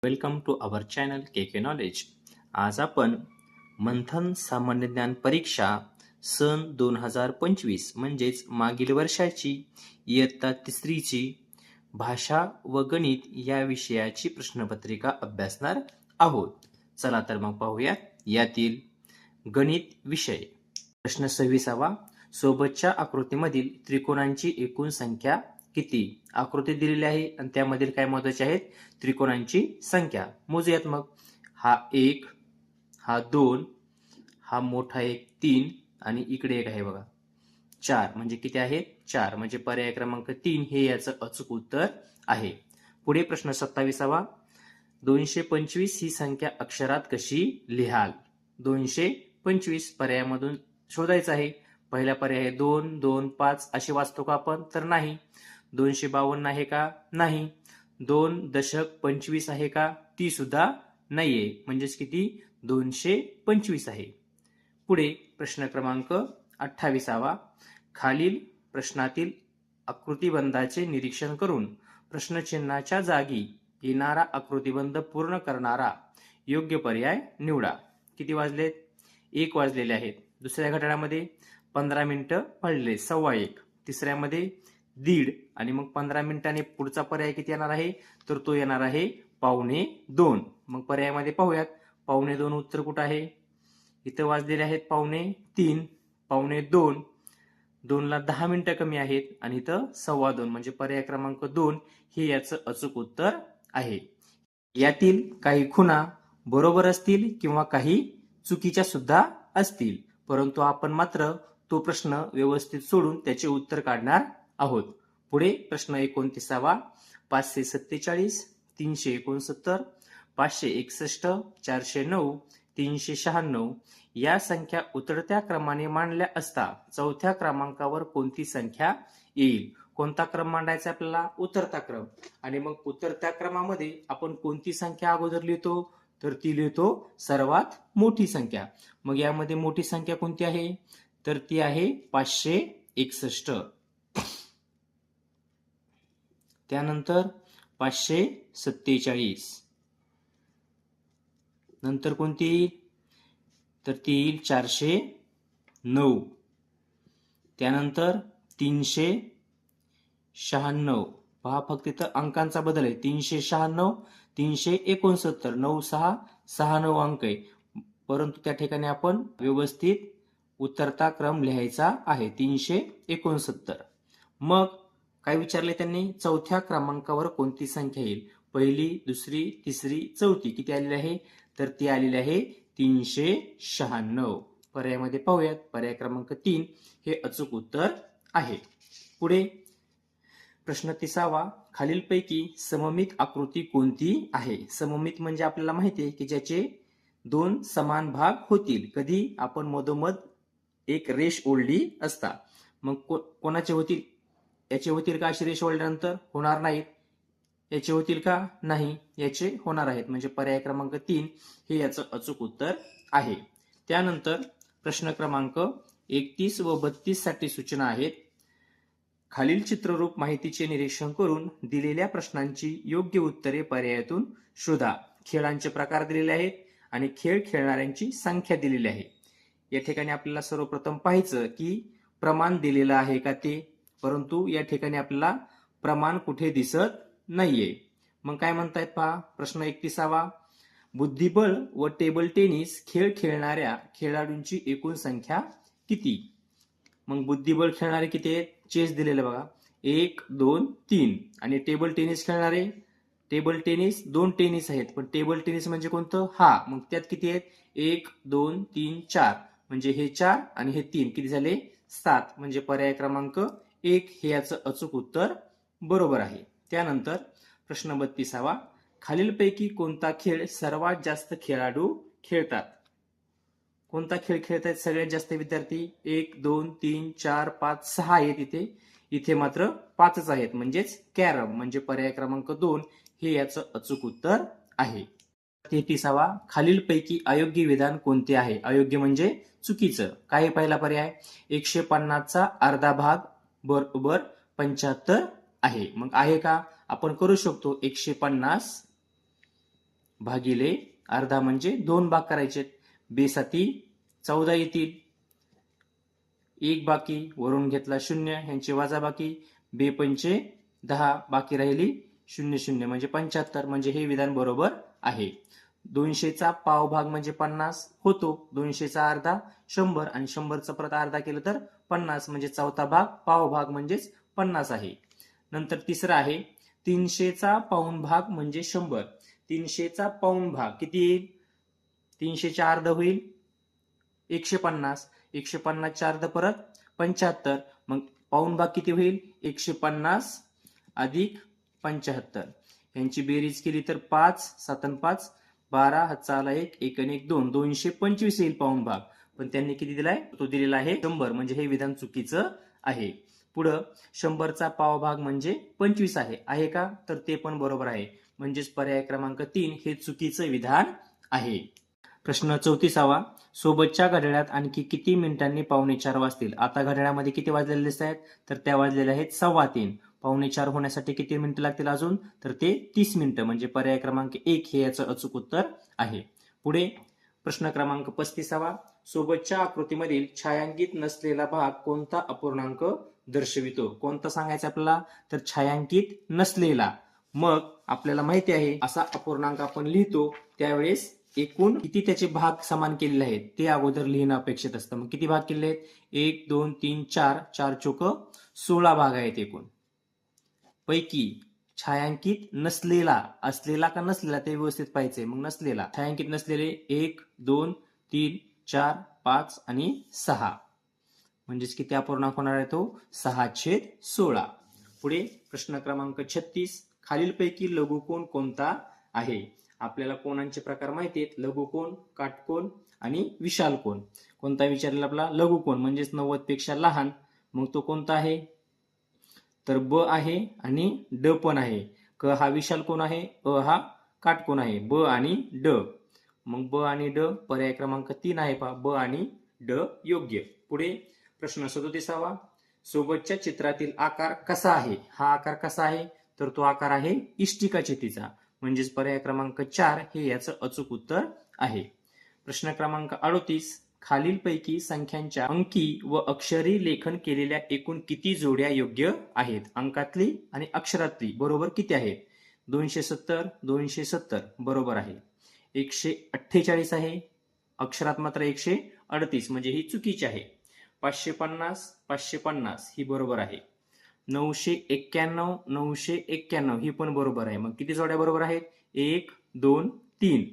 Welcome to our channel K knowledge. आज आपण मंथन सामान्य ज्ञान परीक्षा सन 2025 म्हणजेच मागील वर्षाची इयत्ता तिसरीची भाषा व गणित या विषयाची प्रश्नपत्रिका अभ्यासणार आहोत. चला तर मग पाहूयात यातील गणित विषय. प्रश्न 26वा. सोबतच्या आकृतीमधील त्रिकोणांची एकूण संख्या किती? आकृती दिलेली आहे आणि त्यामधील काय महत्वाचे आहेत? त्रिकोणांची संख्या. मोजूयात मग. हा 1, हा 2, हा मोठा 1 3 आणि इकडे एक आहे बघा 4. म्हणजे किती आहेत? 4. म्हणजे पर्याय क्रमांक 3 हे याचं अचूक उत्तर आहे. पुढे प्रश्न 27वा. 225 ही संख्या अक्षरात कशी लिहाल? 225 पर्यायामधून शोधायचं आहे. पहिला पर्याय आहे 2, 2, 5 असे वाचतो का आपण? तर नाही. 252 आहे का? नाही. 2.25 आहे का? ती सुद्धा नाहीये. म्हणजेच किती? 225 आहे. पुढे प्रश्न क्रमांक 28वा. खालील प्रश्नातील आकृतिबंधाचे निरीक्षण करून प्रश्नचिन्हाच्या जागी येणारा आकृतिबंध पूर्ण करणारा योग्य पर्याय निवडा. किती वाजलेत? 1 वाजलेले आहेत. दुसऱ्या घड्याळामध्ये 15 मिनिटं पडले, 1:15. तिसऱ्यामध्ये 1:30 आणि मग 15 मिनिटांनी पुढचा पर्याय किती येणार आहे? तर तो येणार आहे 1:15. मग पर्यायामध्ये पाहूयात. 1:15 उत्तर कुठं आहे? इथं वाजलेले आहेत 2:15, 2:15. 2ला 10 मिनिटं कमी आहेत आणि इथं 2:15 म्हणजे पर्याय क्रमांक 2 हे याचं अचूक उत्तर आहे. यातील काही खुणा बरोबर असतील किंवा काही चुकीच्या सुद्धा असतील, परंतु आपण मात्र तो प्रश्न व्यवस्थित सोडून त्याचे उत्तर काढणार आहोत. पुढे प्रश्न 29वा. 547, 369, 561, 409, 396 या संख्या उतरत्या क्रमाने मांडल्या असता चौथ्या क्रमांकावर कोणती संख्या येईल? कोणता क्रम मांडायचा आपल्याला? उतरता क्रम. आणि मग उतरत्या क्रमामध्ये आपण कोणती संख्या अगोदर लिहितो? तर ती लिहितो सर्वात मोठी संख्या. मग यामध्ये मोठी संख्या कोणती आहे? तर ती आहे 561. त्यानंतर 547. नंतर कोणती? तर ती येईल 409. त्यानंतर 396. पहा फक्त इथं अंकांचा बदल आहे. 396, 369, 9669 अंक आहे. परंतु त्या ठिकाणी आपण व्यवस्थित उतरता क्रम लिहायचा आहे. 369. मग काय विचारले त्यांनी? चौथ्या क्रमांकावर कोणती संख्या येईल? पहिली, दुसरी, तिसरी, चौथी किती आलेली आहे? तर ती आलेली आहे 396. पर्यायामध्ये पाहूयात. पर्याय क्रमांक 3 हे अचूक उत्तर आहे. पुढे प्रश्न 30वा. खालीलपैकी सममित आकृती कोणती आहे? सममित म्हणजे आपल्याला माहिती आहे की ज्याचे 2 समान भाग होतील. कधी? आपण मधोमध एक रेष ओढली असता. मग कोणाचे होतील? याचे होतील का? अशी रेष ओढल्यानंतर होणार नाहीत. याचे होतील का? नाही. याचे होणार आहेत. म्हणजे पर्याय क्रमांक 3 हे याचं अचूक उत्तर आहे. त्यानंतर प्रश्न क्रमांक 31 व 32 साठी सूचना आहेत. खालील चित्ररूप माहितीचे निरीक्षण करून दिलेल्या प्रश्नांची योग्य उत्तरे पर्यायातून शोधा. खेळांचे प्रकार दिलेले आहेत आणि खेळ खेळणाऱ्यांची संख्या दिलेली आहे. या ठिकाणी आपल्याला सर्वप्रथम पाहायचं की प्रमाण दिलेलं आहे का ते, परंतु या ठिकाणी आपल्याला प्रमाण कुठे दिसत नाहीये. मग काय म्हणतायत पहा. प्रश्न 31वा. बुद्धिबळ व टेबल टेनिस खेळ खेळणाऱ्या खेळाडूंची एकूण संख्या किती? मग बुद्धिबळ खेळणारे किती आहेत? चेस दिलेलं बघा 1, 2, 3 आणि टेबल टेनिस खेळणारे, टेबल टेनिस 2 टेनिस आहेत, पण टेबल टेनिस म्हणजे कोणतं? हा. मग त्यात किती आहेत? 1, 2, 3, 4 म्हणजे हे 4 आणि हे 3 किती झाले? 7. म्हणजे पर्याय क्रमांक 1 हे याचं अचूक उत्तर बरोबर आहे. त्यानंतर प्रश्न 32वा. खालीलपैकी कोणता खेळ सर्वात जास्त खेळाडू खेळतात? कोणता खेळ खेळतायत सगळ्यात जास्त विद्यार्थी? 1, 2, 3, 4, 5, 6 आहेत इथे. इथे मात्र 5च आहेत. म्हणजेच कॅरम. म्हणजे पर्याय क्रमांक 2 हे याचं अचूक उत्तर आहे. 33वा. खालीलपैकी अयोग्य विधान कोणते आहे? अयोग्य म्हणजे चुकीचं. काय पहिला पर्याय? 150चा अर्धा भाग बरोबर 75 आहे. मग आहे का? आपण करू शकतो 150 भागिले अर्धा म्हणजे 2 भाग करायचे. बेसाती 14 येतील. 1 बाकी, वरून घेतला 0, ह्यांची वजाबाकी, बेपंचे 10, बाकी राहिली 0 0 म्हणजे 75, म्हणजे हे विधान बरोबर आहे. 200चा पाव भाग म्हणजे 50 होतो. 200चा अर्धा 100 आणि 100चा परत अर्धा केलं तर 50, म्हणजे चौथा भाग पाव भाग म्हणजेच 50 आहे. नंतर तिसरा आहे 300चा पाऊण भाग म्हणजे 100. 300चा पाऊण भाग किती येईल? 300च्या अर्ध होईल 150. 150च्या अर्ध परत 75. मग पाऊण भाग किती होईल? 150 अधिक 75. यांची बेरीज केली तर 5 7 5 12, हातचा आला 1, 1 आणि 1 2, 225 येईल पाऊण भाग. पण त्यांनी किती दिलाय? तो दिलेला आहे 100, म्हणजे हे विधान चुकीचं आहे. पुढं 100चा पाव भाग म्हणजे 25 आहे का? तर ते पण बरोबर आहे. म्हणजेच पर्याय क्रमांक 3 हे चुकीचं विधान आहे. प्रश्न 34वा, सोबतच्या घड्याळात आणखी किती मिनिटांनी 3:45 वाजतील? आता घड्याळामध्ये किती वाजलेले दिसत आहेत? तर त्या वाजलेल्या आहेत 3:15. 3:45 होण्यासाठी किती मिनिटं लागतील अजून? तर ते 30 मिनिटं, म्हणजे पर्याय क्रमांक 1 हे याचं अचूक उत्तर आहे. पुढे प्रश्न क्रमांक 35वा, सोबतच्या आकृतीमधील छायांकित नसलेला भाग कोणता अपूर्णांक दर्शवितो? कोणता सांगायचा आपल्याला? तर छायांकित नसलेला. मग आपल्याला माहिती आहे असा अपूर्णांक आपण लिहितो त्यावेळेस एकूण किती त्याचे भाग समान केलेले आहेत ते अगोदर लिहिणं अपेक्षित असतं. मग किती भाग केलेले आहेत? 1 2 3 4, 4 चोक 16 भाग आहेत एकूण. पैकी छायांकित नसलेला, असलेला का नसलेला ते व्यवस्थित पाहिजे. मग नसलेला, छायांकित नसलेले 1 2 3 4 5 आणि 6, म्हणजेच किती अपूर्णांक होणार आहे तो? 6/16. पुढे प्रश्न क्रमांक 36, खालीलपैकी लघुकोन कोणता आहे? आपल्याला कोणांचे प्रकार माहिती आहेत. लघुकोन, काटकोन आणि विशाल कोन. कोणता विचारलेला आपला? लघुकोन, म्हणजेच 90 पेक्षा लहान. मग तो कोणता आहे? तर ब आहे आणि ड पण आहे. क हा विशाल कोन आहे, अ हा काटकोन आहे. ब आणि ड. मग ब आणि ड पर्याय क्रमांक 3 आहे पहा. ब आणि ड योग्य. पुढे प्रश्न 37वा, सोबतच्या चित्रातील आकार कसा आहे? हा आकार कसा आहे? तर तो आकार आहे इष्टिकाचितीचा, म्हणजेच पर्याय क्रमांक 4 हे याचं अचूक उत्तर आहे. प्रश्न क्रमांक 38, खालीलपैकी संख्यांच्या अंकी व अक्षरी लेखन केलेल्या एकूण किती जोड्या योग्य आहेत? अंकातली आणि अक्षरातली बरोबर किती आहेत? 270 270 बरोबर आहे. 148 आहे, अक्षरात मात्र 138, म्हणजे ही चुकीची आहे. 550 550 ही बरोबर आहे. 991 991 ही पण बरोबर आहे. मग किती जोड्या बरोबर आहेत? 1 2 3.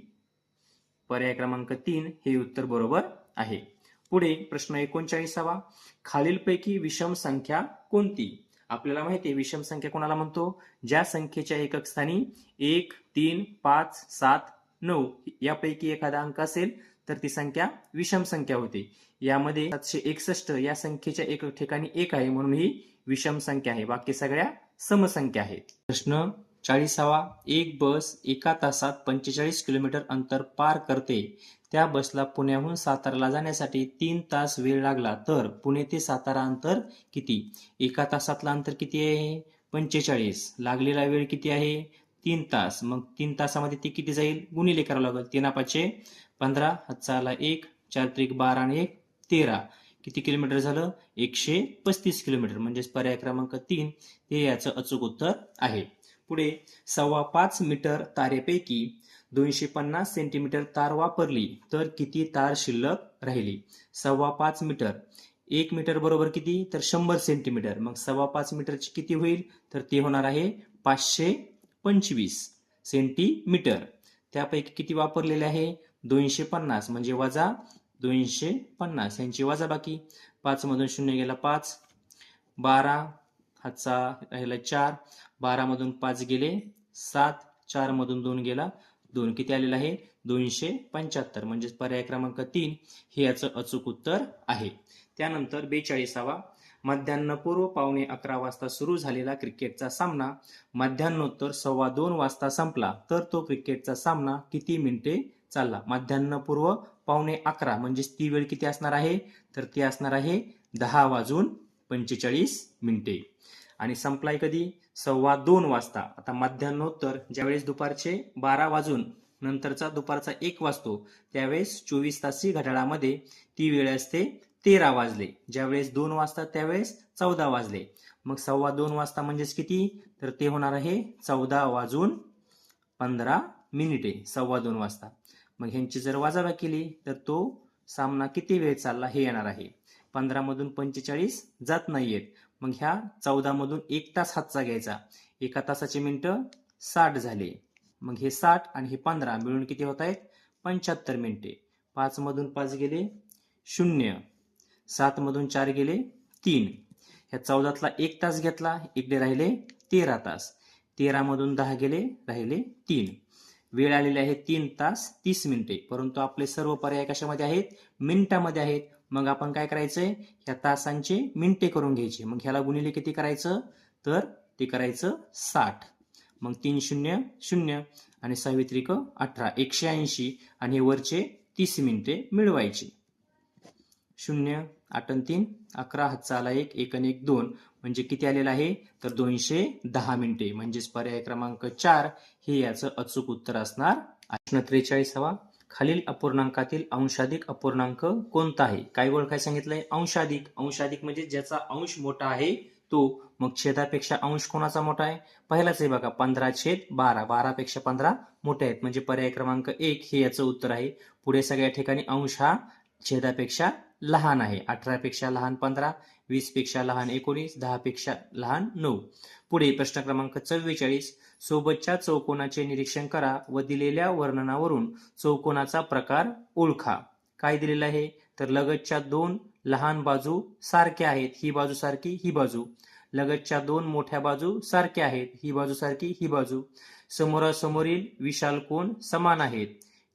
पर्याय क्रमांक 3 हे उत्तर बरोबर आहे. पुढे प्रश्न 39वा, खालीलपैकी विषम संख्या कोणती? आपल्याला माहिती आहे विषम संख्या कोणाला म्हणतो? ज्या संख्येच्या एकक स्थानी 1 3 5 7 9 यापैकी एखादा अंक असेल तर ती संख्या विषम संख्या होते. यामध्ये 761 या संख्येच्या एकक ठिकाणी 1 आहे, म्हणून ही विषम संख्या आहे. बाकी सगळ्या समसंख्या आहेत. प्रश्न 40वा, एक बस एका तासात 45 किलोमीटर अंतर पार करते. त्या बसला पुण्याहून साताराला जाण्यासाठी 3 तास वेळ लागला, तर पुणे ते सातारा अंतर किती? एका तासातलं अंतर किती आहे? 45. लागलेला वेळ किती आहे? 3 तास. मग 3 तासामध्ये ते किती जाईल? गुणिले करावं लागेल. 3 5 15, हातचा आला 1, 4 त्रिक 12 आणि 1 13. किती किलोमीटर झालं? 135 किलोमीटर, म्हणजेच पर्याय क्रमांक 3 हे याचं अचूक उत्तर आहे. पुढे 5.25 मीटर तारेपैकी 250 सेंटीमीटर तार वापरली तर किती तार शिल्लक राहिली? 5.25 मीटर, 1 मीटर बरोबर किती? तर 100 सेंटीमीटर. मग 5.25 मीटरची किती होईल? तर ते होणार आहे 525 सेंटीमीटर. त्यापैकी किती वापरलेले आहे? 250, म्हणजे वजा 250, यांची वजाबाकी. 5 मधून 0 गेला 5, 12 हातचा राहिला 4, 12 मधून 5 गेले 7, 4 मधून 2 गेला 2, किती आलेला आहे? 275, म्हणजेच पर्याय क्रमांक 3 हे याचं अचूक उत्तर आहे. त्यानंतर 42वा, मध्यान्हपूर्व 11:15 वाजता सुरू झालेला क्रिकेटचा सामना मध्यान्होत्तर 2:15 वाजता संपला, तर तो क्रिकेटचा सामना किती मिनिटे चालला? मध्यान्हपूर्व 11:15 म्हणजेच ती वेळ किती असणार आहे? तर ती असणार आहे 10:45 मिनिटे. आणि संपलाय कधी? 2:15 वाजता. आता मध्यान्होत्तर ज्यावेळेस दुपारचे 12 वाजून नंतरचा दुपारचा 1 वाजतो त्यावेळेस 24 तासी घड्याळामध्ये ती वेळ असते 13 वाजले. ज्यावेळेस 2 वाजता त्यावेळेस 14 वाजले. मग 2:15 वाजता म्हणजेच किती, तर ते होणार आहे 14:15 2:15 वाजता. मग ह्यांची जर वजाबाकी केली तर तो सामना किती वेळ चालला हे येणार आहे. 15 मधून 45 जात नाहीयेत. मग ह्या 14 मधून 1 तास हातचा घ्यायचा. एका तासाचे मिनिटं 60 झाले. मग हे 60 आणि हे 15 मिळून किती होत आहेत, 75 मिनिटे. 5 मधून 5 गेले 0, 7 मधून 4 गेले 3. ह्या 14तला 1 तास घेतला, इकडे राहिले 13 तास. 13 मधून 10 गेले, राहिले 3. वेळ आलेली आहे 3 तास 30 मिनिटे. परंतु आपले सर्व पर्याय कशामध्ये आहेत, मिनिटामध्ये आहेत. मग आपण काय करायचंय, ह्या तासांचे मिनिटे करून घ्यायचे. मग ह्याला गुणिले किती करायचं, तर ते करायचं 60. मग 3 0 0 आणि 6 18 180 आणि हे वरचे 30 मिनिटे मिळवायची. 0 8 आणि 3 11, हातचा आला 1, 1 आणि 1 2, म्हणजे किती आलेलं आहे, तर 210 मिनिटे. म्हणजेच पर्याय क्रमांक 4 हे याचं अचूक उत्तर असणार. प्रश्न 43वा, खालील अपूर्णांकातील अंशाधिक अपूर्णांक कोणता आहे. काय ओळखाय सांगितलंय, अंशाधिक. अंशाधिक म्हणजे ज्याचा अंश मोठा आहे तो. मग छेदापेक्षा अंश कोणाचा मोठा आहे, पहिलाच आहे बघा, 15/12. 12 पेक्षा 15 मोठे आहेत, म्हणजे पर्याय क्रमांक 1 हे याचं उत्तर आहे. पुढे सगळ्या ठिकाणी अंश हा छेदापेक्षा लहान आहे. 18 पेक्षा लहान 15, 20 पेक्षा लहान 19, 10 पेक्षा लहान 9. पुढे प्रश्न क्रमांक 44, सोबतच्या चौकोनाचे निरीक्षण करा व दिलेल्या वर्णनावरून चौकोनाचा प्रकार ओळखा. काय दिलेलं आहे, तर लगतच्या 2 लहान बाजू सारख्या आहेत, ही बाजू सारखी, ही बाजू. लगतच्या 2 मोठ्या बाजू सारख्या आहेत, ही बाजू सारखी, ही बाजू. समोरासमोरील विशाल कोन समान आहेत,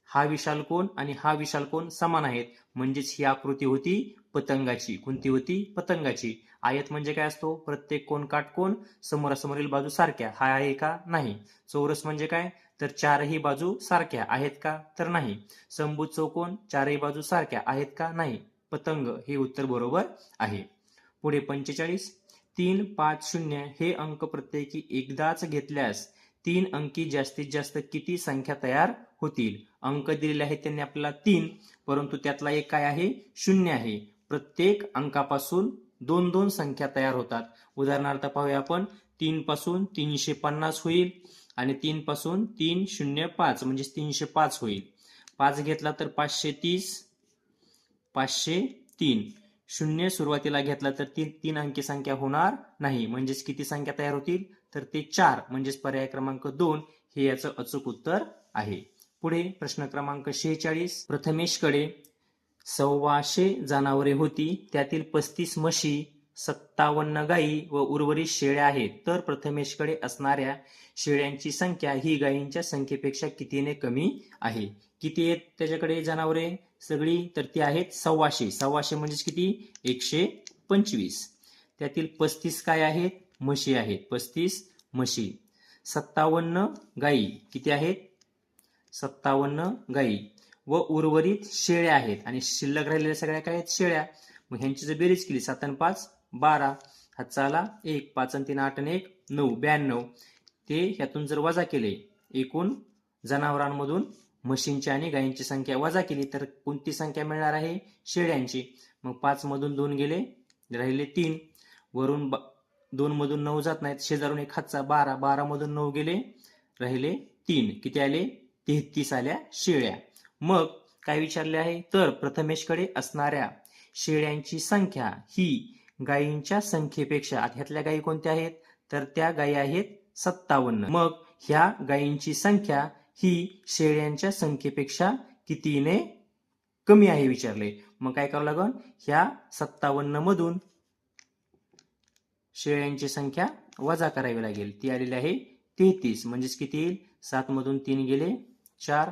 हा विशाल कोन आणि हा विशाल कोन समान आहेत. म्हणजेच ही आकृती होती पतंगाची. कोणती होती, पतंगाची. आयत म्हणजे काय असतो, प्रत्येक कोन काटकोन समोरासमोरील बाजू सारख्या, हा आहे का, नाही. चौरस म्हणजे काय, तर 4ही बाजू सारख्या आहेत का, तर नाही. समभुज चौकोन 4ही बाजू सारख्या आहेत का, नाही. पतंग हे उत्तर बरोबर आहे. पुढे 45, 3 5 0 हे अंक प्रत्येकी एकदाच घेतल्यास 3 अंकी जास्तीत जास्त किती संख्या तयार होतील. अंक दिलेले आहेत त्यांनी आपल्याला 3, परंतु त्यातला एक काय आहे, 0 आहे. प्रत्येक अंकापासून 2-2 संख्या तयार होतात. उदाहरणार्थ पाहूया आपण, 3 पासून 350 होईल आणि 3 पासून 305 म्हणजे 305 होईल. 5 घेतला तर 530, 503. 0 सुरुवातीला घेतला तर 3 अंकी संख्या होणार नाही. म्हणजेच किती संख्या तयार होतील, तर ते 4. म्हणजेच पर्याय क्रमांक 2 हे याचं अचूक उत्तर आहे. पुढे प्रश्न क्रमांक 46, प्रथमेशकडे 1,200 जनावरे होती, त्यातील 35 म्हशी, 57 गायी व उर्वरित शेळ्या आहेत. तर प्रथमेशकडे असणाऱ्या शेळ्यांची संख्या ही गायींच्या संख्येपेक्षा कितीने कमी आहे. किती आहेत त्याच्याकडे जनावरे सगळी, तर ती आहेत 1,200. 1,200 म्हणजेच किती, 125. त्यातील 35 काय आहेत, म्हशी आहेत. 35 म्हशी. 57 गायी, किती आहेत, 57 गायी व उर्वरित शेळ्या आहेत. आणि शिल्लक राहिलेल्या सगळ्या काय आहेत, शेळ्या. मग ह्यांची जर बेरीज केली, 7 आणि 5 12, हातचा आला 1, 5 आणि 3 8 आणि 1 9, 92. ते ह्यातून जर वजा केले, एकूण जनावरांमधून म्हशींची आणि गायींची संख्या वजा केली तर कोणती संख्या मिळणार आहे, शेळ्यांची. मग 5 मधून 2 गेले, राहिले 3. वरून 2 मधून 9 जात नाहीत, शेजारून एक हातचा 12, 12 मधून 9 गेले, राहिले 3. किती आले, 33 आल्या शेळ्या. मग काय विचारले आहे, तर प्रथमेशकडे असणाऱ्या शेळ्यांची संख्या ही गायींच्या संख्येपेक्षा, ह्यातल्या गायी कोणत्या आहेत, तर त्या गायी आहेत 57. मग ह्या गायींची संख्या ही शेळ्यांच्या संख्येपेक्षा कितीने कमी आहे विचारले. मग काय करावं लागेल, ह्या 57 मधून शेळ्यांची संख्या वजा करावी लागेल. ती आलेली आहे 33. म्हणजेच किती येईल, 7 मधून 3 गेले 4,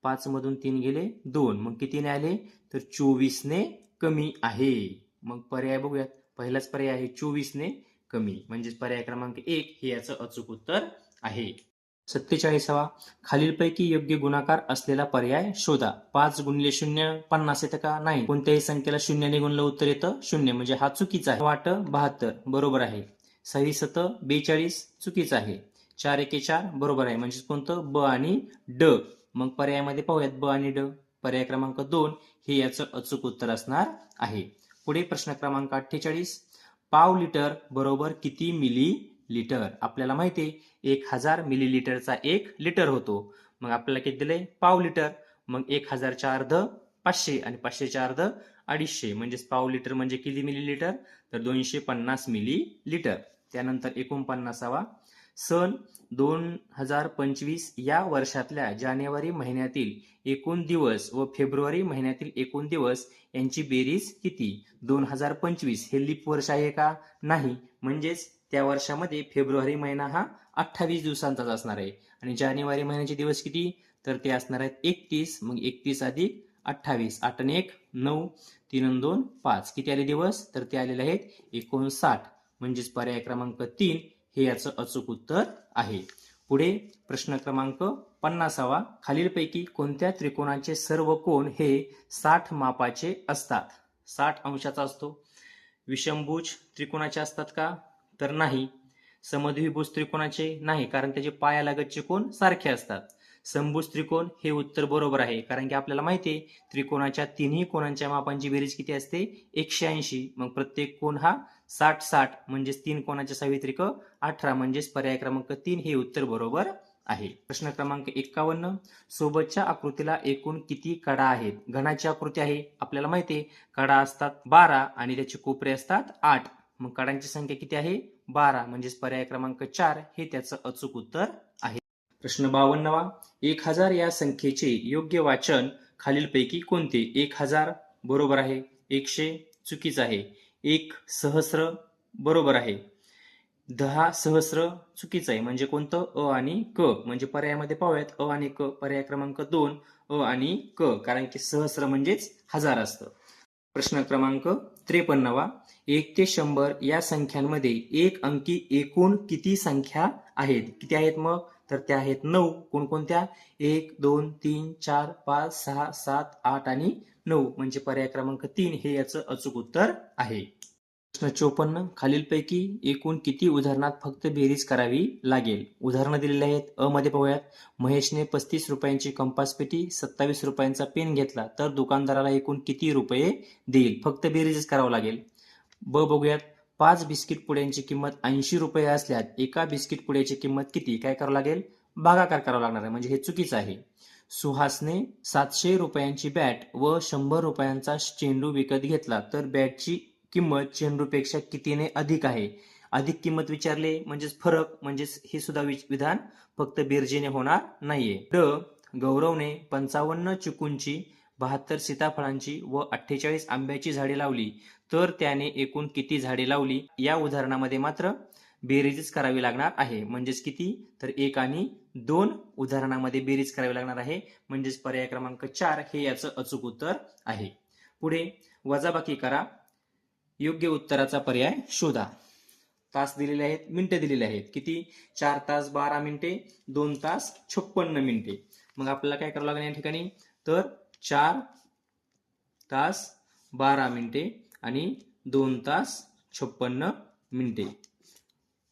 5 मधून 3 गेले 2. मग कितीने आले, तर 24 ने कमी आहे. मग पर्याय बघूयात. पहिलाच पर्याय आहे 24 ने कमी. म्हणजेच पर्याय क्रमांक 1 हे याचं अचूक उत्तर आहे. 47वा, खालीलपैकी योग्य गुणाकार असलेला पर्याय शोधा. 5 गुणिले 0 50 येतं का, नाही. कोणत्याही संख्येला 0 ने गुणलं उत्तर येतं 0, म्हणजे हा चुकीचा आहे. 8 72 बरोबर आहे. 6 7 42 चुकीचं आहे. 4 1 4 बरोबर आहे. म्हणजे कोणतं, ब आणि ड मग पर्यायामध्ये पाहूयात ब आणि ड. पर्याय क्रमांक 2 हे याचं अचूक उत्तर असणार आहे. पुढे प्रश्न क्रमांक 48. पाव लिटर बरोबर किती मिली लिटर? आपल्याला माहिती आहे 1000 मिलीलिटरचा 1 लिटर होतो. मग आपल्याला किती दिले? पाव लिटर. मग 1000च्या अर्ध 500 आणि 500च्या अर्ध 250, म्हणजेच पाव लिटर म्हणजे किती मिलीलिटर? तर 250 मिलीलिटर. त्यानंतर 49वा. सन 2025 या वर्षातल्या जानेवारी महिन्यातील एकूण दिवस व फेब्रुवारी महिन्यातील एकूण दिवस यांची बेरीज किती? 2025 हे लीप वर्ष आहे का? नाही. म्हणजेच त्या वर्षामध्ये फेब्रुवारी महिना हा 28 दिवसांचाच असणार आहे आणि जानेवारी महिन्याचे दिवस किती? तर ते असणार आहेत 31. मग 31 अधिक 28, 8 आणि 1 9, 3 आणि 2 5. किती आले दिवस? तर ते आलेले आहेत 59. म्हणजेच पर्याय क्रमांक 3 हे याचं अचूक उत्तर आहे. पुढे प्रश्न क्रमांक 50वा. खालीलपैकी कोणत्या त्रिकोणाचे सर्व कोन हे 60 मापाचे असतात? 60 अंशाचा असतो. विषमभुज त्रिकोणाचे असतात का? तर नाही. समद्विभुज त्रिकोणाचे नाही, कारण त्याचे पायालगतचे कोन सारखे असतात. समभुज त्रिकोण हे उत्तर बरोबर आहे, कारण की आपल्याला माहिती आहे त्रिकोणाच्या तिन्ही कोनांच्या मापांची बेरीज किती असते? 180. मग प्रत्येक कोन हा 60-60 म्हणजेच 3 कोनाचे सार्वत्रिक 18. म्हणजेच पर्याय क्रमांक 3 हे उत्तर बरोबर आहे. प्रश्न क्रमांक 51. सोबतच्या आकृतीला एकूण किती कडा आहेत? घनाची आकृती आहे. आपल्याला माहिती आहे कडा असतात 12 आणि त्याचे कोपरे असतात 8. मग कडांची संख्या किती आहे? 12. म्हणजेच पर्याय क्रमांक 4 हे त्याचं अचूक उत्तर आहे. प्रश्न 52वा. 1000 या संख्येचे योग्य वाचन खालीलपैकी कोणते? 1000 बरोबर आहे. 100 चुकीचं आहे. 1 सहस्र बरोबर आहे. 10 सहस्र चुकीचं आहे. म्हणजे कोणतं? अ आणि क. म्हणजे पर्यायामध्ये पाहूयात अ आणि क. पर्याय क्रमांक 2 अ आणि क, कारण की सहस्र म्हणजेच 1000 असतं. प्रश्न क्रमांक 53वा. 1 ते 100 या संख्यांमध्ये एक अंकी एकूण किती संख्या आहेत? किती आहेत मग? तर त्या आहेत 9. कोणकोणत्या? 1 2 3 4 5 6 7 8 आणि 9. म्हणजे पर्याय क्रमांक 3 हे याचं अचूक उत्तर आहे. प्रश्न 54. खालीलपैकी एकूण किती उदाहरणात फक्त बेरीज करावी लागेल? उदाहरणं दिलेली आहेत. अ मध्ये पाहूयात. महेशने 35 रुपयांची कंपास पेटी 27 रुपयांचा पेन घेतला तर दुकानदाराला एकूण किती रुपये देईल? फक्त बेरीजच करावं लागेल. ब बघूयात. 5 बिस्किट पुड्यांची किंमत 80 रुपये असल्यास एका बिस्किट पुड्याची किंमत किती? काय करावं लागेल? भागाकार करावा लागणार आहे. म्हणजे हे चुकीचं आहे. सुहासने 700 रुपयांची बॅट व 100 रुपयांचा चेंडू विकत घेतला तर बॅटची किंमत चेंडूपेक्षा कितीने अधिक आहे? अधिक किंमत विचारले म्हणजेच फरक, म्हणजेच हे सुद्धा विधान फक्त बेरजेने होणार नाहीये. ड. गौरवने 55 चिकूंची 72 सीताफळांची व 48 आंब्याची झाडे लावली तर त्याने एकूण किती झाडे लावली? या उदाहरणामध्ये मात्र बेरीजच करावी लागणार आहे. म्हणजेच किती? तर 1 आणि 2 उदाहरणामध्ये बेरीज करावी लागणार आहे. म्हणजेच पर्याय क्रमांक 4 हे याचं अचूक उत्तर आहे. पुढे वजाबाकी करा. योग्य उत्तराचा पर्याय शोधा. तास दिलेले आहेत, मिनिटे दिलेले आहेत. किती? 4 तास 12 मिनिटे, 2 तास 56 मिनिटे. मग आपल्याला काय करावं लागेल या ठिकाणी? तर 4 तास 12 मिनिटे आणि 2 तास 56 मिनिटे.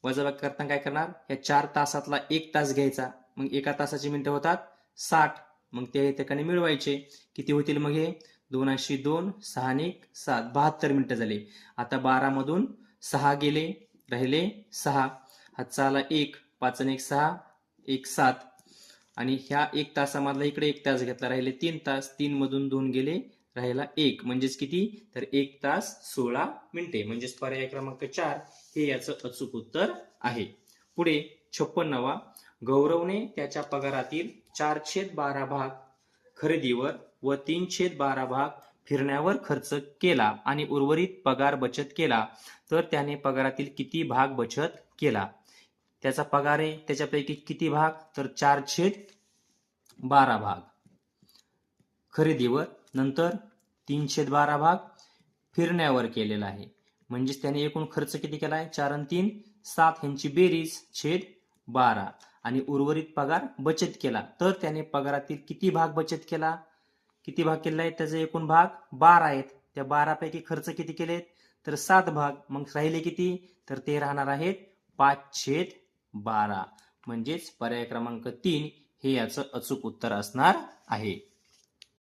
वजाबाकी करताना काय करणार? या 4 तासातला 1 तास घ्यायचा. मग एका तासाची मिनिटं होतात 60. मग ते या ठिकाणी मिळवायचे. किती होतील मग हे? 2 2 6 आणि 7 72 मिनिटं झाले. आता 12 मधून 6 गेले, राहिले 6. हातचा आला 1, 5 आणि 1 6, 1 7. आणि ह्या 1 तासामधला इकडे 1 तास घेतला, राहिले 3 तास. 3 मधून 2 गेले, राहिला 1. म्हणजेच किती? तर 1 तास 16 मिनिटे. म्हणजेच पर्याय क्रमांक 4 हे याचं अचूक उत्तर आहे. पुढे 56वा. गौरवने त्याच्या पगारातील 4/12 भाग खरेदीवर व 3/12 भाग फिरण्यावर खर्च केला आणि उर्वरित पगार बचत केला तर त्याने पगारातील किती भाग बचत केला? त्याचा पगार आहे, त्याच्यापैकी किती भाग? तर 4/12 भाग खरेदीवर, नंतर 3/12 भाग फिरण्यावर केलेला आहे. म्हणजेच त्याने एकूण खर्च किती केला आहे? 4 आणि 3 7 ह्यांची बेरीज छेद 12 आणि उर्वरित पगार बचत केला तर त्याने पगारातील किती भाग बचत केला? किती भाग केला आहे? त्याचे एकूण भाग 12 आहेत. त्या 12 पैकी खर्च किती केलेत? तर 7 भाग. मग राहिले किती? तर ते राहणार आहेत 5/12. म्हणजेच पर्याय क्रमांक 3 हे याचं अचूक उत्तर असणार आहे.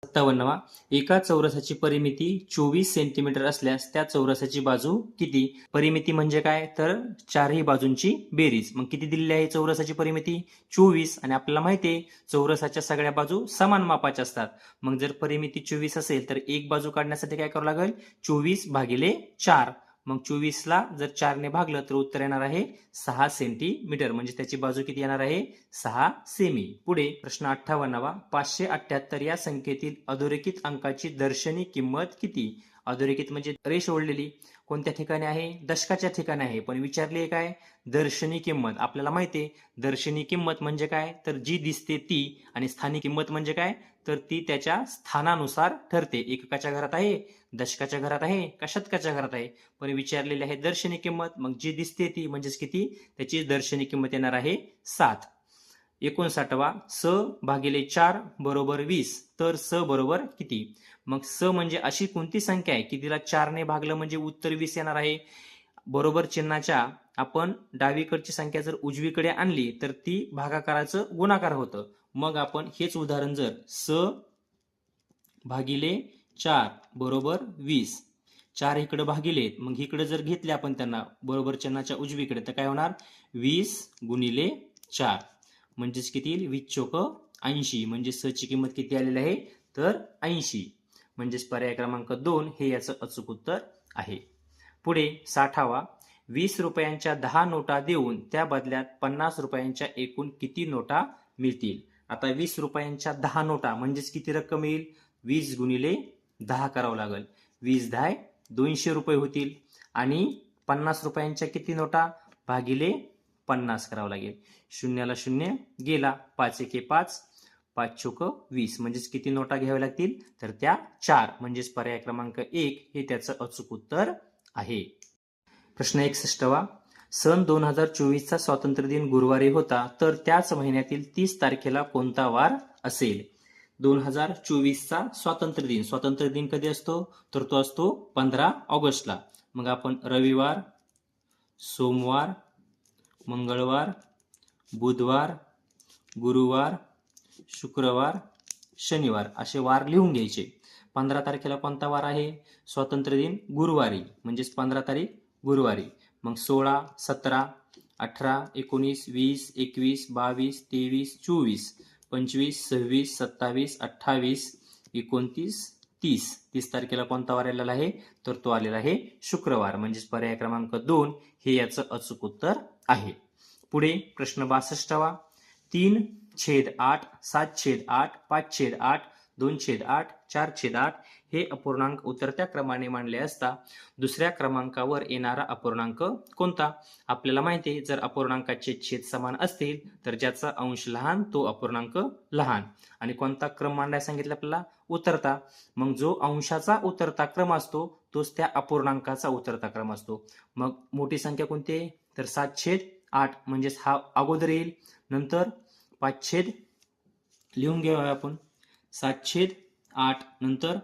57वा, एका चौरसाची परिमिती 24 सेंटीमीटर असल्यास त्या चौरसाची बाजू किती? परिमिती म्हणजे काय? तर चारही बाजूंची बेरीज. मग किती दिलेली आहे चौरसाची परिमिती? 24. आणि आपल्याला माहिती आहे चौरसाच्या सगळ्या बाजू समान मापाच्या असतात. मग जर परिमिती 24 असेल तर एक बाजू काढण्यासाठी काय करावं लागेल? 24/4. मग 24ला जर 4ने भागलं तर उत्तर येणार आहे 6 सेंटीमीटर. म्हणजे त्याची बाजू किती येणार आहे? 6 सेमी. पुढे प्रश्न 58वा, 578 या संख्येतील अधोरेखित अंकाची दर्शनी किंमत किती? अधोरेखित म्हणजे रेष ओढलेली. कोणत्या ठिकाणी आहे? दशकाच्या ठिकाणी आहे. पण विचारली आहे काय? दर्शनी किंमत. आपल्याला माहिती आहे दर्शनी किंमत म्हणजे काय? तर जी दिसते ती. आणि स्थानिक किंमत म्हणजे काय? तर ती त्याच्या स्थानानुसार ठरते. एककाच्या घरात आहे, दशकाच्या घरात आहे का शतकाच्या घरात आहे. पण विचारलेली आहे दर्शनी किंमत. मग जी दिसते ती म्हणजेच किती? त्याची दर्शनी किंमत येणार आहे 7. 59वा, स भागिले 4 बरोबर 20. तर स बरोबर किती? मग स म्हणजे अशी कोणती संख्या आहे की तिला 4ने भागलं म्हणजे उत्तर 20 येणार आहे? बरोबर चिन्हाच्या आपण डावीकडची संख्या जर उजवीकडे आणली तर ती भागाकाराचं गुणाकार होतं. मग आपण हेच उदाहरण जर स भागिले 4 बरोबर 20, 4 इकडे भागिले, मग इकडे जर घेतले आपण त्यांना बरोबर चिन्हाच्या उजवीकडे तर काय होणार? 20 गुणिले 4 म्हणजेच किती येईल? 20 चोक 80. म्हणजे स ची किंमत किती आलेली आहे? तर 80. म्हणजेच पर्याय क्रमांक 2 हे याचं अचूक उत्तर आहे. पुढे 60वा, 20 रुपयांच्या 10 नोटा देऊन त्या बदल्यात 50 रुपयांच्या एकूण किती नोटा मिळतील? आता 20 रुपयांच्या 10 नोटा म्हणजेच किती रक्कम येईल? 20 गुणिले 10 करावं लागेल. 20 10 200 रुपये होतील. आणि 50 रुपयांच्या किती नोटा? भागिले 50 करावं लागेल. शून्याला शून्य गेला, 5 एके 5, 5 चोक 20. म्हणजेच किती नोटा घ्याव्या लागतील? तर त्या 4. म्हणजेच पर्याय क्रमांक 1 हे त्याचं अचूक उत्तर आहे. प्रश्न 61वा, सन 2024चा स्वातंत्र्य दिन गुरुवारी होता तर त्याच महिन्यातील 30 तारखेला कोणता वार असेल? 2024चा स्वातंत्र्य दिन कधी असतो? तर तो असतो 15 ऑगस्टला. मग आपण रविवार, सोमवार, मंगळवार, बुधवार, गुरुवार, शुक्रवार, शनिवार असे वार लिहून घ्यायचे. 15 तारखेला कोणता वार आहे? स्वातंत्र्य दिन गुरुवारी. म्हणजेच 15 तारीख गुरुवारी. मग 16, 17, 18, 19, 20, 21, 22, 23, 24, 25, 26, 27, 28, 29, 30. 30 तारखेला कोणता वार आलेला आहे? तर तो आलेला आहे शुक्रवार. म्हणजेच पर्याय क्रमांक 2 हे याचं अचूक उत्तर आहे. पुढे प्रश्न 62वा, 3/8, 7/8, 5/8, 2/8, 4/8 हे अपूर्णांक उतरत्या क्रमाने मांडले असता दुसऱ्या क्रमांकावर येणारा अपूर्णांक कोणता? आपल्याला माहिती आहे जर अपूर्णांकाचे छेद समान असतील तर ज्याचा अंश लहान तो अपूर्णांक लहान. आणि कोणता क्रम मांडायला सांगितलं आपल्याला? उतरता. मग जो अंशाचा उतरता क्रम असतो तोच त्या अपूर्णांकाचा उतरता क्रम असतो. मग मोठी संख्या कोणती आहे? तर 7/8. म्हणजेच हा अगोदर येईल. नंतर 5/, लिहून घेऊया आपण. 7/8, नंतर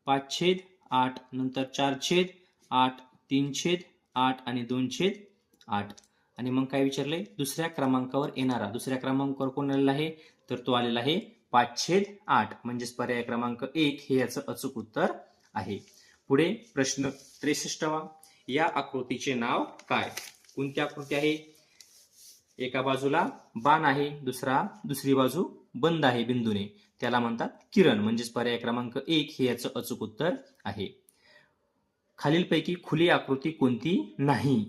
5/8, नंतर 4/8, 3/8 आणि 2/8. आणि मग काय विचारलंय? दुसऱ्या क्रमांकावर येणारा. दुसऱ्या क्रमांकावर कोण आलेला आहे? तर तो आलेला आहे 5/8. म्हणजेच पर्याय क्रमांक 1 हे याचं अचूक उत्तर आहे. पुढे प्रश्न 63वा, या आकृतीचे नाव काय? कोणती आकृती आहे? एका बाजूला बाण आहे, दुसरी बाजू बंद आहे बिंदूने, त्याला म्हणतात किरण. म्हणजेच पर्याय क्रमांक 1 हे याचं अचूक उत्तर आहे. खालीलपैकी खुली आकृती कोणती नाही?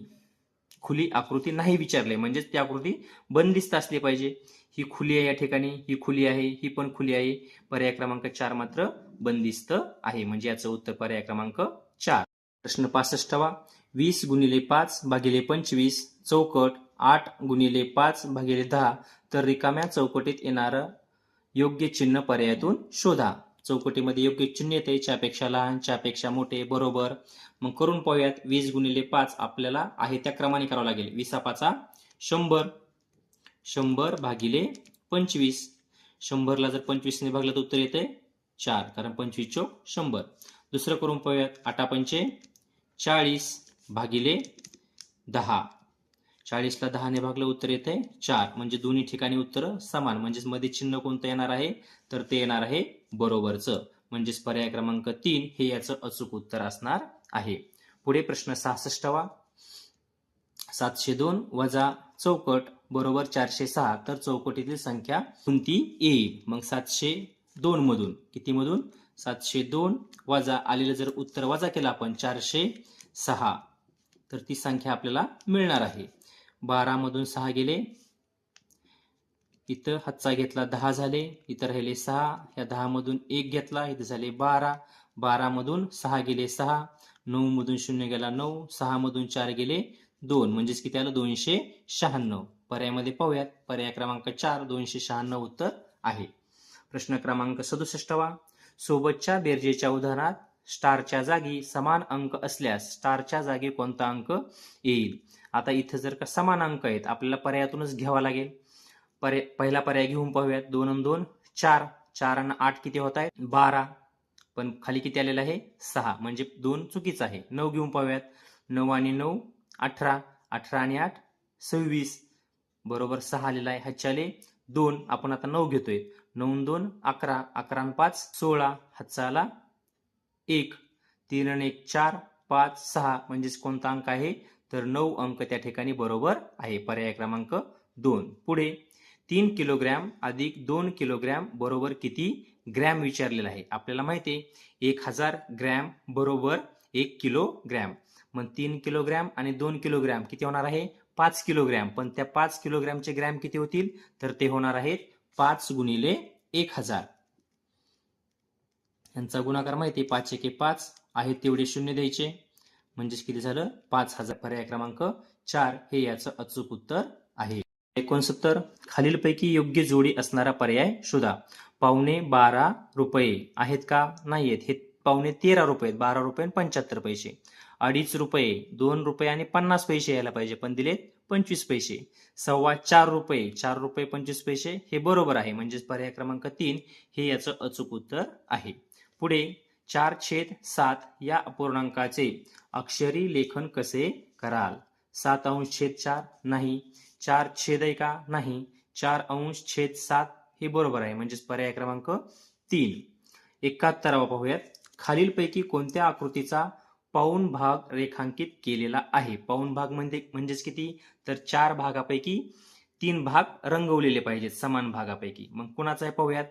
खुली आकृती नाही विचारले म्हणजेच ती आकृती बंदिस्त असली पाहिजे. ही खुली आहे, या ठिकाणी ही खुली आहे, ही पण खुली आहे. पर्याय क्रमांक 4 मात्र बंदिस्त आहे. म्हणजे याचं उत्तर पर्याय क्रमांक 4. प्रश्न 65वा, 20 गुणिले 5 भागिले 25 चौकट 8 गुणिले 5 भागिले 10 तर रिकाम्या चौकटीत येणारं योग्य चिन्ह पर्यायातून शोधा. चौकटीमध्ये योग्य चिन्ह येते च्यापेक्षा लहान, च्यापेक्षा मोठे, बरोबर. मग करून पाहूयात. 20 गुणिले 5 आपल्याला आहे त्या क्रमाने करावं लागेल. 20 100, 100 भागिले 25. 100 ला जर 25 ने भागलं तर उत्तर येते 4, कारण 25 चोक 100. दुसरं करून पाहूयात. 8 पंचे 40 भागिले 10. 40ला 10ने भागलं उत्तर येते 4, म्हणजे दोन्ही ठिकाणी उत्तर समान, म्हणजेच मध्ये चिन्ह कोणतं येणार आहे, तर ते येणार आहे बरोबरचं, म्हणजेच पर्याय क्रमांक 3 हे याचं अचूक उत्तर असणार आहे. पुढे प्रश्न 66वा. 702 वजा चौकट बरोबर 406, तर चौकटीतील संख्या कोणती येईल? मग 702 मधून, किती मधून? 702 वजा आलेलं जर उत्तर वजा केलं आपण 406, तर ती संख्या आपल्याला मिळणार आहे. 12 मधून 6 गेले, इथं हातचा घेतला 10 झाले, इथं राहिले 6, या 10 मधून 1 घेतला, इथं झाले 12, 12 मधून 6 गेले 6, 9 मधून 0 गेला 9, 6 मधून 4 गेले 2, म्हणजेच किती आलं 296. पर्यायामध्ये पाहूयात, पर्याय क्रमांक 4 296 उत्तर आहे. प्रश्न क्रमांक 67वा. सोबतच्या बेरजेच्या उदाहरणात स्टारच्या जागी समान अंक असल्यास स्टारच्या जागी कोणता अंक येईल? आता इथं जर का समान अंक आहेत, आपल्याला पर्यायातूनच घ्यावा लागेल. पहिला पर्याय घेऊन पाहूयात. 2 आणि 2 4, 4 आणि 8 किती होत आहेत? 12, पण खाली किती आलेलं आहे? 6, म्हणजे 2 चुकीचं आहे. 9 घेऊन पाहूयात. 9 आणि 9 18, 18 आणि 8 26, बरोबर 6 आलेला आहे. हातचे आले 2, आपण आता 9 घेतोय. 9 2 11, 11 आणि 5 16, हातचा आला 1, 3 आणि 1 4, 5 6, म्हणजेच कोणता अंक आहे? तर 9 अंक त्या ठिकाणी बरोबर आहे. पर्याय क्रमांक 2. पुढे 3 किलोग्रॅम अधिक 2 किलोग्रॅम बरोबर किती ग्रॅम विचारलेला आहे. आपल्याला माहिती आहे 1000 ग्रॅम बरोबर 1 किलोग्रॅम. मग 3 किलोग्रॅम आणि 2 किलोग्रॅम किती होणार आहे? 5 किलोग्रॅम. पण त्या 5 किलोग्रॅमचे ग्रॅम किती होतील? तर ते होणार आहेत 5 गुणिले 1000. यांचा गुणाकार माहिती आहे, 5 एके 5 आहेत तेवढे शून्य द्यायचे, म्हणजेच किती झालं? 5000. पर्याय क्रमांक 4 हे याचं अचूक उत्तर आहे. 69. खालीलपैकी योग्य जोडी असणारा पर्याय शोधा. पावणे 12 रुपये आहेत का? नाही आहेत. हे पावणे 13 रुपये, 12 रुपये आणि 75 पैसे. 2.5 रुपये, 2 रुपये आणि 50 पैसे यायला पाहिजे, पण दिलेत 25 पैसे. 4.25 रुपये, 4 रुपये 25 पैसे हे बरोबर आहे, म्हणजेच पर्याय क्रमांक 3 हे याचं अचूक उत्तर आहे. पुढे 4/7 या अपूर्णांकाचे अक्षरी लेखन कसे कराल? 7/4 नाही. 4 का? नाही. 4/7 हे बरोबर आहे, म्हणजेच पर्याय क्रमांक 3. 71वा पाहूयात. खालीलपैकी कोणत्या आकृतीचा पाऊण भाग रेखांकित केलेला आहे? पाऊण भाग म्हणजेच किती? तर 4 भागापैकी 3 भाग रंगवलेले पाहिजेत समान भागापैकी. मग कुणाचा आहे पाहूयात.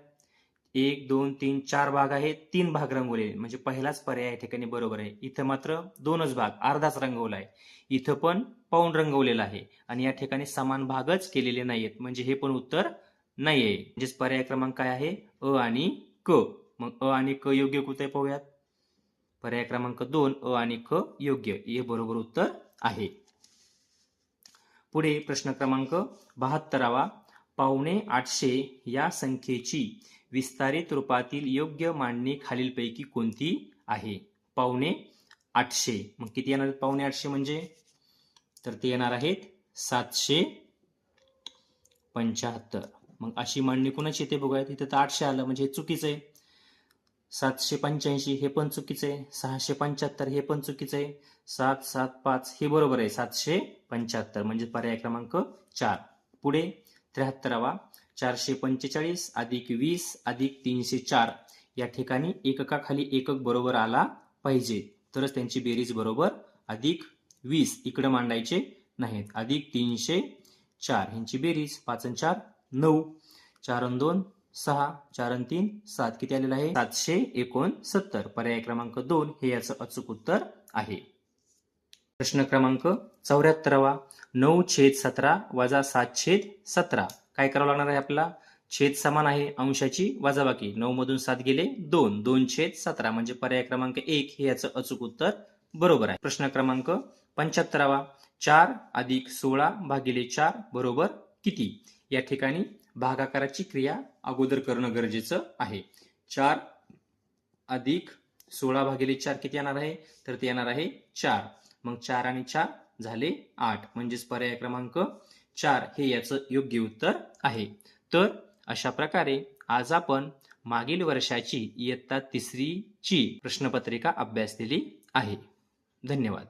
1 2 3 4 भाग आहेत, 3 भाग रंगवलेले, म्हणजे पहिलाच पर्याय या ठिकाणी बरोबर आहे. इथं मात्र 2च भाग, अर्धाच रंगवला आहे. इथं पण पाऊण रंगवलेला आहे आणि या ठिकाणी समान भागच केलेले नाहीयेत, म्हणजे हे पण उत्तर नाही आहे. म्हणजेच पर्याय क्रमांक काय आहे? अ आणि क. मग अ आणि क योग्य कुठे पाहूयात. पर्याय क्रमांक 2 अ आणि क योग्य, हे बरोबर उत्तर आहे. पुढे प्रश्न क्रमांक 72वा. पावणे 800 या संख्येची विस्तारित रूपातील योग्य मांडणी खालीलपैकी कोणती आहे? पावणे 800, मग किती येणार आहेत पावणे 800 म्हणजे? तर ते येणार आहेत 775. मग अशी मांडणी कोणाची येते बघूयात. इथं तर 800 आलं, म्हणजे हे चुकीचं आहे. 785 हे पण चुकीचं आहे. 675 हे पण चुकीचं आहे. 775 हे बरोबर आहे. 775 म्हणजे पर्याय क्रमांक 4. पुढे 73वा. 445 अधिक 20 अधिक 304 या ठिकाणी एककाखाली एकक बरोबर आला पाहिजे, तरच त्यांची बेरीज बरोबर. अधिक 20 इकडे मांडायचे नाहीत. अधिक 304 ह्यांची बेरीज 5 आणि 4 9, 4 आणि 2 6, 4 आणि 3 7 किती आलेलं आहे? 769. पर्याय क्रमांक 2 हे याचं अचूक उत्तर आहे. प्रश्न क्रमांक 74वा. 9/17 वजा 7/17 काय करावं लागणार आहे आपल्याला? छेद समान आहे, अंशाची वजाबाकी. 9 मधून 7 गेले 2, 2/17 म्हणजे पर्याय क्रमांक 1 हे याचं अचूक उत्तर बरोबर आहे. प्रश्न क्रमांक 75वा. 4 अधिक 16 भागिले 4 बरोबर किती? या ठिकाणी भागाकाराची क्रिया अगोदर करणं गरजेचं आहे. 4 अधिक 16 भागिले 4 किती येणार आहे? तर ते येणार आहे 4. मग 4 आणि 4 झाले 8, म्हणजेच पर्याय क्रमांक 4 हे याचं योग्य उत्तर आहे. तर अशा प्रकारे आज आपण मागील वर्षाची इयत्ता 3री ची प्रश्नपत्रिका अभ्यासलेली आहे. धन्यवाद.